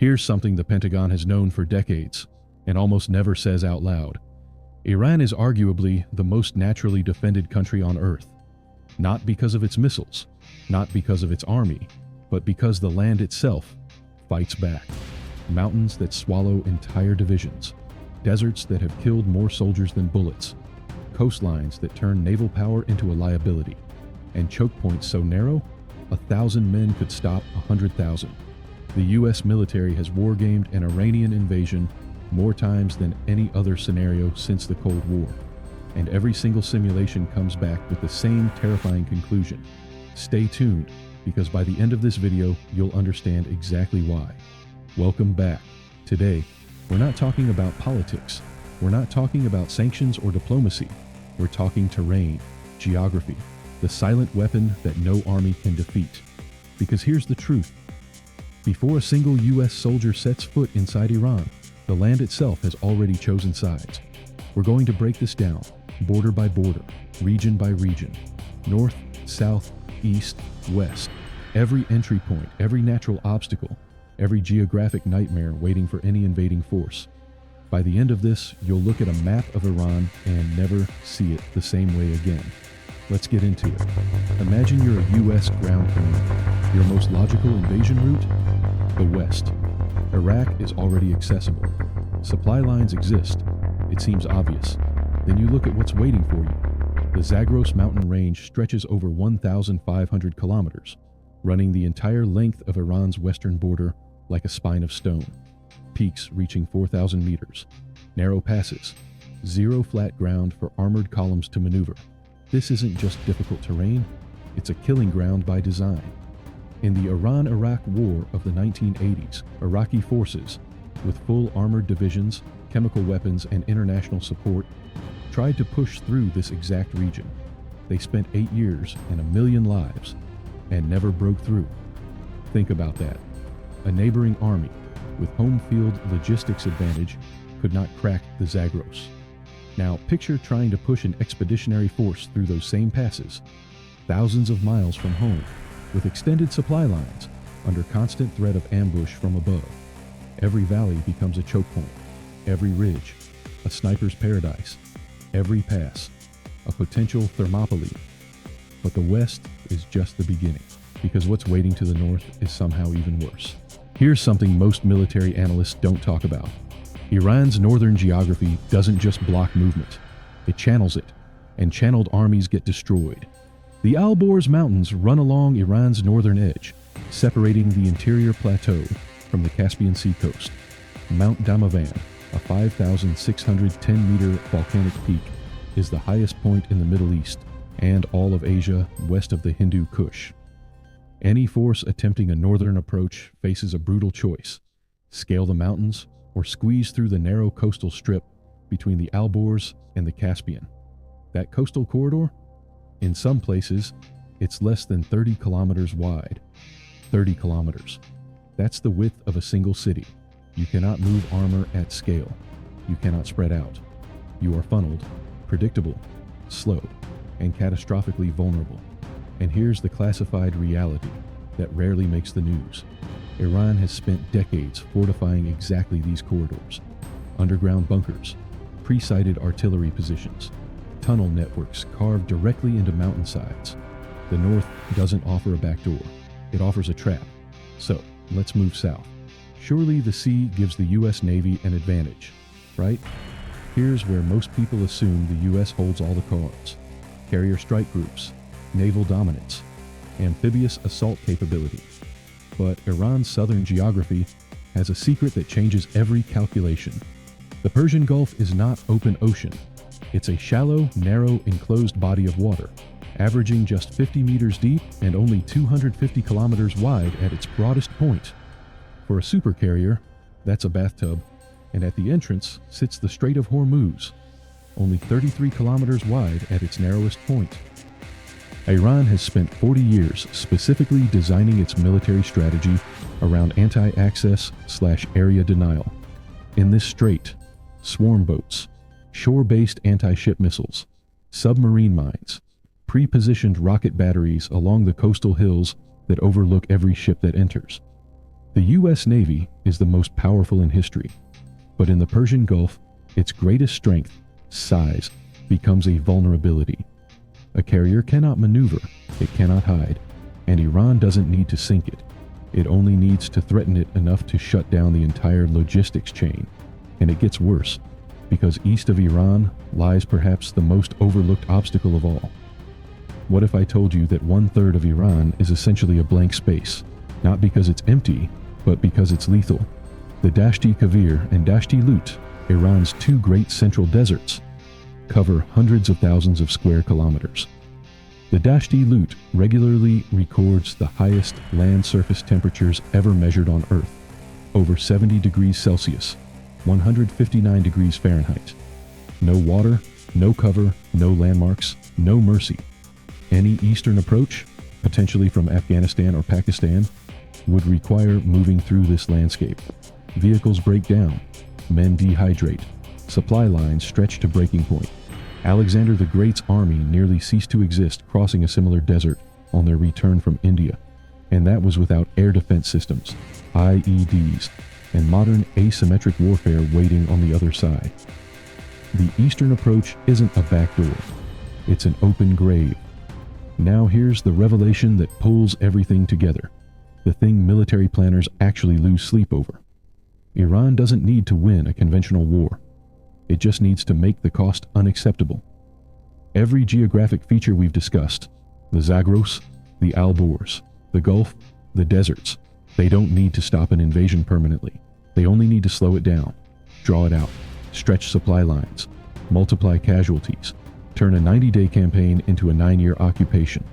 Here's something the Pentagon has known for decades and almost never says out loud. Iran is arguably the most naturally defended country on Earth. Not because of its missiles, not because of its army, but because the land itself fights back. Mountains that swallow entire divisions, deserts that have killed more soldiers than bullets, coastlines that turn naval power into a liability, and choke points so narrow, 1,000 men could stop 100,000. The US military has wargamed an Iranian invasion more times than any other scenario since the Cold War. And every single simulation comes back with the same terrifying conclusion. Stay tuned, because by the end of this video, you'll understand exactly why. Welcome back. Today, we're not talking about politics. We're not talking about sanctions or diplomacy. We're talking terrain, geography, the silent weapon that no army can defeat. Because here's the truth. Before a single US soldier sets foot inside Iran, the land itself has already chosen sides. We're going to break this down, border by border, region by region, north, south, east, west, every entry point, every natural obstacle, every geographic nightmare waiting for any invading force. By the end of this, you'll look at a map of Iran and never see it the same way again. Let's get into it. Imagine you're a US ground commander. Your most logical invasion route? The West. Iraq is already accessible. Supply lines exist. It seems obvious. Then you look at what's waiting for you. The Zagros Mountain range stretches over 1,500 kilometers, running the entire length of Iran's western border like a spine of stone. Peaks reaching 4,000 meters. Narrow passes. Zero flat ground for armored columns to maneuver. This isn't just difficult terrain, it's a killing ground by design. In the Iran-Iraq War of the 1980s, Iraqi forces, with full armored divisions, chemical weapons, and international support, tried to push through this exact region. They spent 8 years and 1 million lives, and never broke through. Think about that. A neighboring army, with home field logistics advantage, could not crack the Zagros. Now picture trying to push an expeditionary force through those same passes, thousands of miles from home, with extended supply lines, under constant threat of ambush from above. Every valley becomes a choke point, every ridge, a sniper's paradise, every pass, a potential Thermopylae. But the West is just the beginning, because what's waiting to the north is somehow even worse. Here's something most military analysts don't talk about. Iran's northern geography doesn't just block movement, it channels it, and channeled armies get destroyed. The Alborz Mountains run along Iran's northern edge, separating the interior plateau from the Caspian Sea coast. Mount Damavand, a 5,610-meter volcanic peak, is the highest point in the Middle East and all of Asia west of the Hindu Kush. Any force attempting a northern approach faces a brutal choice: scale the mountains or squeeze through the narrow coastal strip between the Alborz and the Caspian. That coastal corridor? In some places, it's less than 30 kilometers wide. 30 kilometers. That's the width of a single city. You cannot move armor at scale. You cannot spread out. You are funneled, predictable, slow, and catastrophically vulnerable. And here's the classified reality that rarely makes the news. Iran has spent decades fortifying exactly these corridors. Underground bunkers, pre-sighted artillery positions, tunnel networks carved directly into mountainsides. The north doesn't offer a backdoor, it offers a trap. So, let's move south. Surely the sea gives the US Navy an advantage, right? Here's where most people assume the US holds all the cards. Carrier strike groups, naval dominance, amphibious assault capability. But Iran's southern geography has a secret that changes every calculation. The Persian Gulf is not open ocean. It's a shallow, narrow, enclosed body of water, averaging just 50 meters deep and only 250 kilometers wide at its broadest point. For a supercarrier, that's a bathtub, and at the entrance sits the Strait of Hormuz, only 33 kilometers wide at its narrowest point. Iran has spent 40 years specifically designing its military strategy around anti-access/area denial. In this strait, swarm boats, shore-based anti-ship missiles, submarine mines, pre-positioned rocket batteries along the coastal hills that overlook every ship that enters. The U.S. Navy is the most powerful in history, but in the Persian Gulf, its greatest strength, size, becomes a vulnerability. A carrier cannot maneuver, it cannot hide, and Iran doesn't need to sink it. It only needs to threaten it enough to shut down the entire logistics chain. And it gets worse, because east of Iran lies perhaps the most overlooked obstacle of all. What if I told you that 1/3 of Iran is essentially a blank space, not because it's empty, but because it's lethal? The Dasht-e and Dasht-e Lut, Iran's two great central deserts, cover hundreds of thousands of square kilometers. The Dasht-e Lut regularly records the highest land surface temperatures ever measured on Earth, over 70 degrees Celsius, 159 degrees Fahrenheit. No water, no cover, no landmarks, no mercy. Any eastern approach, potentially from Afghanistan or Pakistan, would require moving through this landscape. Vehicles break down, men dehydrate, supply lines stretch to breaking point. Alexander the Great's army nearly ceased to exist crossing a similar desert on their return from India, and that was without air defense systems, IEDs, and modern asymmetric warfare waiting on the other side. The eastern approach isn't a back door, it's an open grave. Now here's the revelation that pulls everything together, the thing military planners actually lose sleep over. Iran doesn't need to win a conventional war. It just needs to make the cost unacceptable. Every geographic feature we've discussed, the Zagros, the Alborz, the Gulf, the deserts, they don't need to stop an invasion permanently. They only need to slow it down, draw it out, stretch supply lines, multiply casualties, turn a 90-day campaign into a 9-year occupation.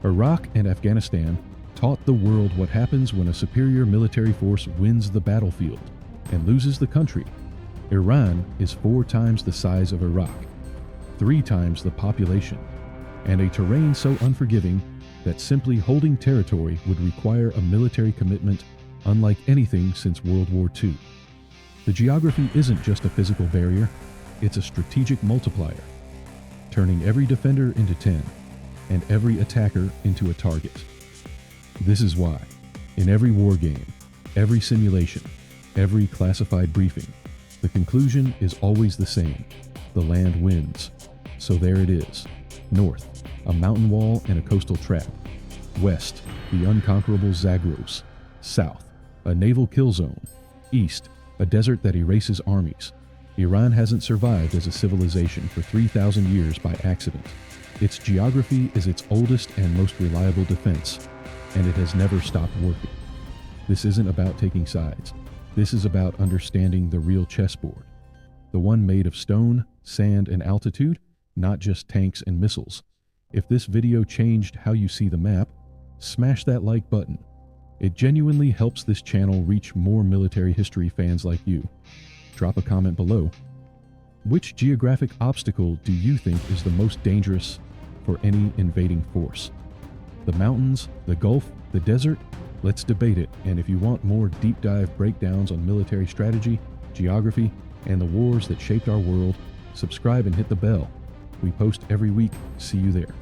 Iraq and Afghanistan taught the world what happens when a superior military force wins the battlefield and loses the country. Iran is 4 times the size of Iraq, 3 times the population, and a terrain so unforgiving that simply holding territory would require a military commitment unlike anything since World War II. The geography isn't just a physical barrier, it's a strategic multiplier, turning every defender into 10 and every attacker into a target. This is why, in every war game, every simulation, every classified briefing, the conclusion is always the same: the land wins. So there it is. North, a mountain wall and a coastal trap. West, the unconquerable Zagros. South, a naval kill zone. East, a desert that erases armies. Iran hasn't survived as a civilization for 3,000 years by accident. Its geography is its oldest and most reliable defense, and it has never stopped working. This isn't about taking sides. This is about understanding the real chessboard. The one made of stone, sand, and altitude, not just tanks and missiles. If this video changed how you see the map, smash that like button. It genuinely helps this channel reach more military history fans like you. Drop a comment below. Which geographic obstacle do you think is the most dangerous for any invading force? The mountains, the Gulf, the desert? Let's debate it, and if you want more deep dive breakdowns on military strategy, geography, and the wars that shaped our world, subscribe and hit the bell. We post every week. See you there.